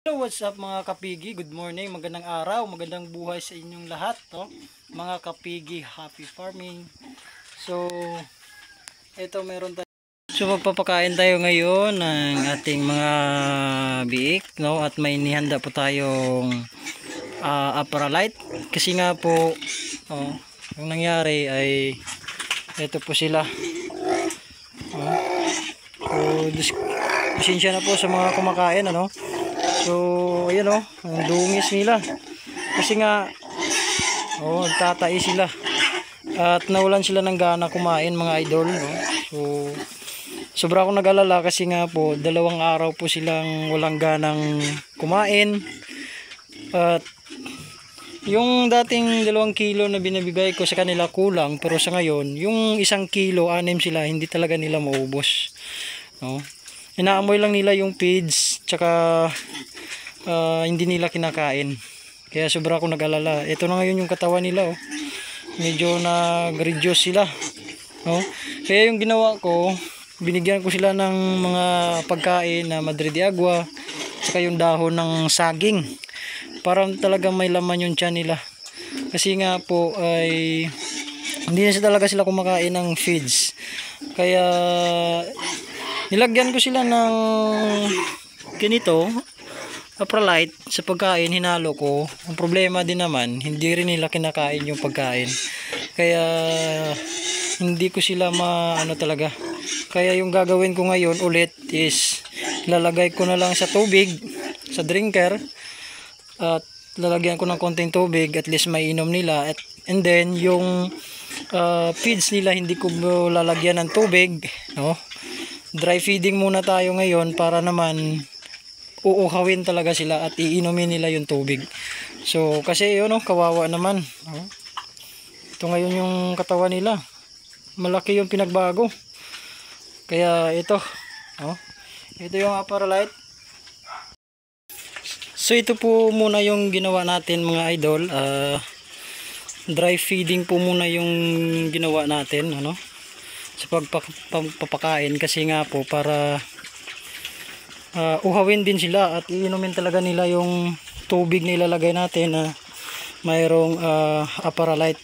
Hello, what's up mga kapigi? Good morning, magandang araw, magandang buhay sa inyong lahat, no? Mga kapigi, happy farming. So, ito meron tayo. So, magpapakain tayo ngayon ng ating mga biik, no? At may nihanda po tayong Apralite. Kasi nga po, yung nangyari ay ito po sila. So, pasensya na po sa mga kumakain, ano? So, ayan o, ang dungis nila. Kasi nga, nagtatai sila. At nawalan sila ng gana kumain, mga idol. No? So, sobra akong nag-alala kasi nga po, 2 araw po silang walang ganang kumain. At yung dating 2 kilo na binibigay ko sa kanila kulang. Pero sa ngayon, yung 1 kilo, 6 sila, hindi talaga nila maubos. No? Inaamoy lang nila yung feeds, tsaka hindi nila kinakain. Kaya sobra akong nag-alala. Ito na ngayon yung katawan nila. Medyo nag-reduce sila. Kaya yung ginawa ko, binigyan ko sila ng mga pagkain na Madre de Agua, tsaka yung dahon ng saging. Para talagang may laman yung tiyan nila. Kasi nga po ay hindi na talaga sila kumakain ng feeds. Kaya nilagyan ko sila ng ganito, Apralite sa pagkain, hinalo ko. Ang problema din naman, hindi rin nila kinakain yung pagkain. Kaya hindi ko sila talaga. Kaya yung gagawin ko ngayon ulit is lalagay ko na lang sa tubig, sa drinker, at lalagyan ko ng konting tubig, at least may inom nila. And then yung feeds nila hindi ko lalagyan ng tubig, no? Dry feeding muna tayo ngayon para naman uuhawin talaga sila at iinumin nila yung tubig. So kasi yun, kawawa naman. Ito ngayon yung katawan nila. Malaki yung pinagbago. Kaya ito, ito yung Apralite. So ito po muna yung ginawa natin, mga idol. Dry feeding po muna yung ginawa natin, sa pagpapakain, kasi nga po para uhawin din sila at iinumin talaga nila yung tubig na ilalagay natin na mayroong Apralite.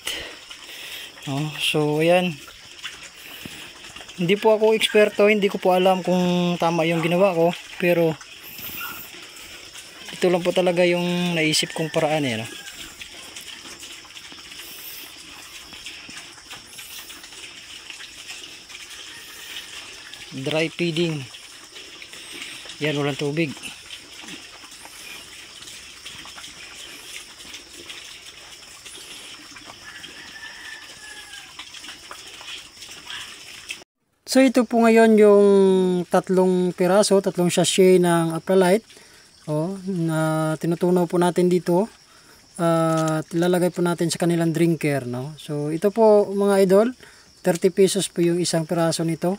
So ayan, hindi po ako eksperto, hindi ko po alam kung tama yung ginawa ko, pero ito lang po talaga yung naisip kong paraan . Dry feeding. Yan, walang tubig. So ito po ngayon yung 3 sachet ng Apralite, na tinutunaw po natin dito at ilalagay po natin sa kanilang drinker, So ito po, mga idol, 30 pesos po yung 1 piraso nito.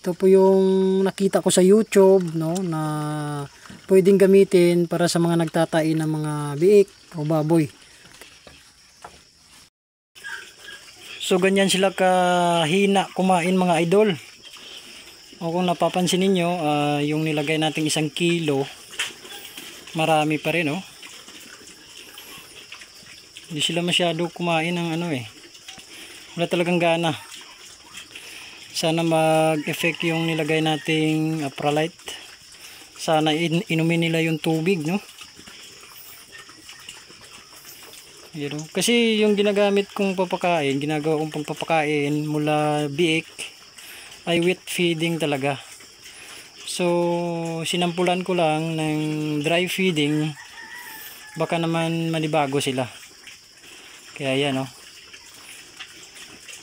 Ito po yung nakita ko sa YouTube, na pwedeng gamitin para sa mga nagtatai ng mga biik o baboy. So ganyan sila kahina kumain, mga idol. O kung napapansin niyo, yung nilagay nating 1 kilo, marami pa rin, Hindi sila masyado kumain ng wala talagang gana. Sana mag-effect yung nilagay nating Apralite. Sana inumin nila yung tubig, Kasi yung ginagamit kong papakain, ginagawa kong papakain mula biik ay wet feeding talaga. So sinampulan ko lang ng dry feeding, baka naman manibago sila. Kaya yan,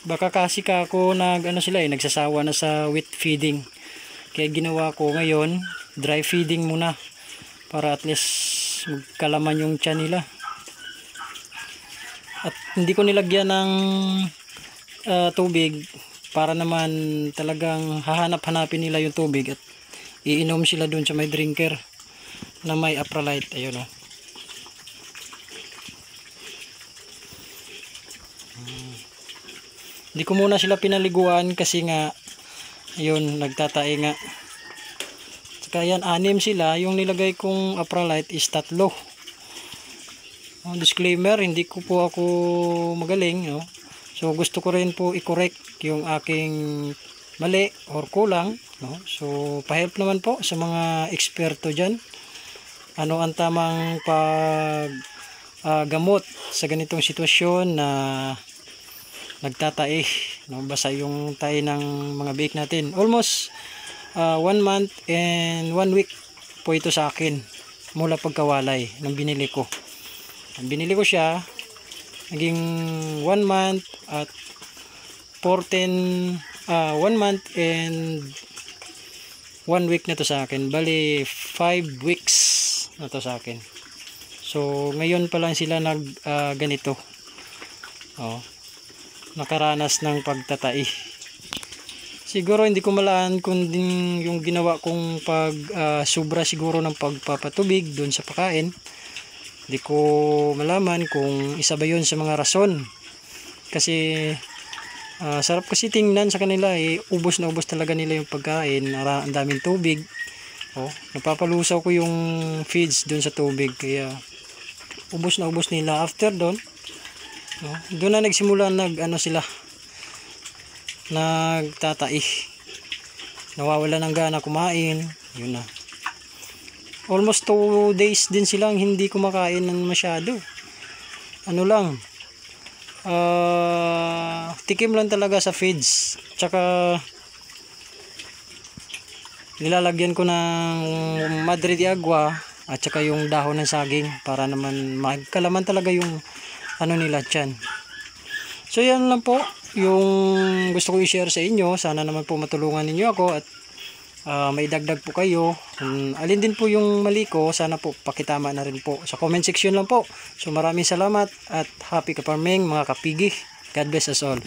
baka kasi ako nagsasawa na sa wet feeding. Kaya ginawa ko ngayon dry feeding muna para at least magkalaman yung tiyan nila. At hindi ko nilagyan ng tubig para naman talagang hahanap-hanapin nila yung tubig at iinom sila dun sa may drinker na may Apralite. Ayun, Hindi ko muna sila pinaliguan kasi nga ayun, nagtatae nga. Kaya yan, 6 sila. Yung nilagay kong Apralite is 3. Disclaimer, hindi ko po ako magaling, no? So gusto ko rin po i-correct yung aking mali or kulang, no? So pa-help naman po sa mga eksperto dyan. Ano ang tamang gamot sa ganitong sitwasyon na nagtatai, no? Basa yung tae ng mga biik natin. Almost 1 month and 1 week po ito sa akin mula pagkawalay nang binili ko. Binili ko siya, naging 1 month at 1 month and 1 week na to sa akin. Bali 5 weeks na to sa akin. So ngayon pa lang sila ganito. Nakaranas ng pagtatai. Siguro hindi ko malaan kung yung ginawa kong sobra siguro ng pagpapatubig doon sa pakain. Hindi ko malaman kung isa ba yun sa mga rason. Kasi sarap kasi tingnan sa kanila, ubos na ubos talaga nila yung pagkain. Ang daming tubig. Napapalusaw ko yung feeds doon sa tubig. Kaya ubos na ubos nila. After doon, doon na nagsimula sila nagtatai, nawawala ng gana kumain. Yun na, almost 2 days din silang hindi kumakain ng masyado. Ano lang, tikim lang talaga sa feeds. Tsaka nilalagyan ko ng Madre de Agua at saka yung dahon ng saging para naman magkalaman talaga yung nila tiyan. So yan lang po yung gusto ko i-share sa inyo. Sana naman po matulungan ninyo ako at may dagdag po kayo. Alin din po yung mali ko, sana po pakitama na rin po sa comment section lang po. So maraming salamat at happy ka farming mga kapigi. God bless us all.